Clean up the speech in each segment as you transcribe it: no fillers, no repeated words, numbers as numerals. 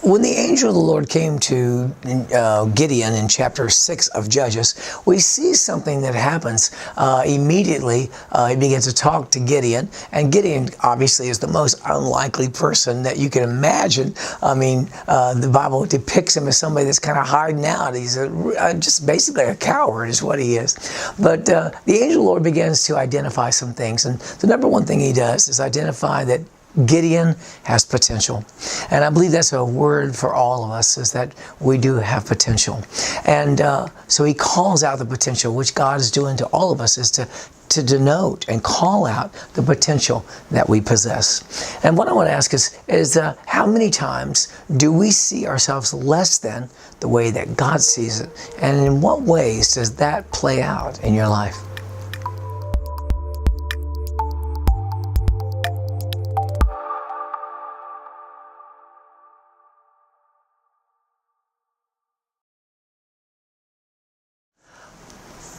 When the angel of the Lord came to Gideon in chapter 6 of Judges, we see something that happens immediately. He begins to talk to Gideon, and Gideon obviously is the most unlikely person that you can imagine. I mean, the Bible depicts him as somebody that's kind of hiding out. He's just basically a coward is what he is. But the angel of the Lord begins to identify some things, and the number one thing he does is identify that Gideon has potential. And I believe that's a word for all of us, is that we do have potential. And so he calls out the potential, which God is doing to all of us, is to denote and call out the potential that we possess. And what I want to ask is how many times do we see ourselves less than the way that God sees it? And in what ways does that play out in your life?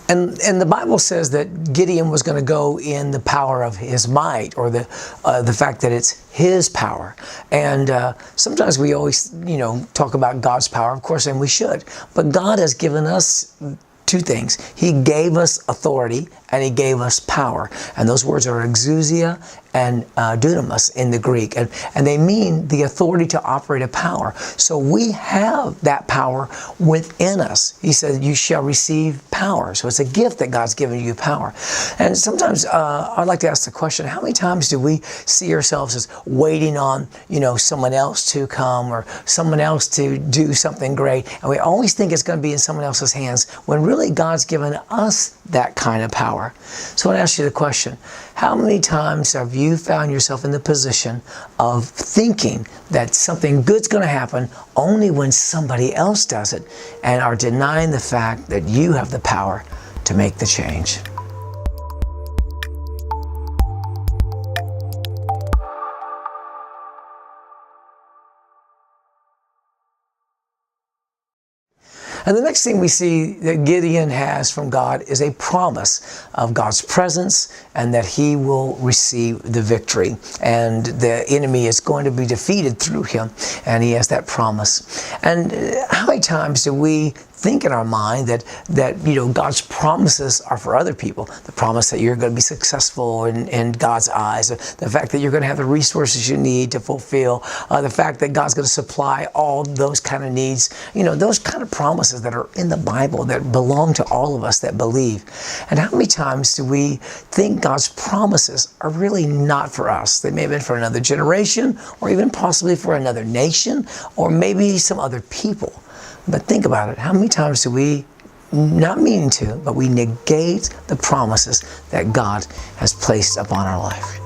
And the Bible says that Gideon was going to go in the power of his might, or the fact that it's his power. And sometimes we always, talk about God's power, of course, and we should. But God has given us two things. He gave us authority and he gave us power. And those words are exousia and dunamis in the Greek. And they mean the authority to operate a power. So we have that power within us. He said, you shall receive power. So it's a gift that God's given you, power. And sometimes I'd like to ask the question, how many times do we see ourselves as waiting on, someone else to come or someone else to do something great? And we always think it's going to be in someone else's hands, when really God's given us that kind of power. So I want to ask you the question, how many times have you found yourself in the position of thinking that something good's going to happen only when somebody else does it, and are denying the fact that you have the power to make the change? And the next thing we see that Gideon has from God is a promise of God's presence, and that he will receive the victory. And the enemy is going to be defeated through him, and he has that promise. And how many times do we think in our mind that God's promises are for other people? The promise that you're going to be successful in God's eyes, the fact that you're going to have the resources you need to fulfill, the fact that God's going to supply all those kind of needs, those kind of promises that are in the Bible that belong to all of us that believe. And how many times do we think God's promises are really not for us? They may have been for another generation, or even possibly for another nation, or maybe some other people. But think about it. How many times do we, not meaning to, but we negate the promises that God has placed upon our life?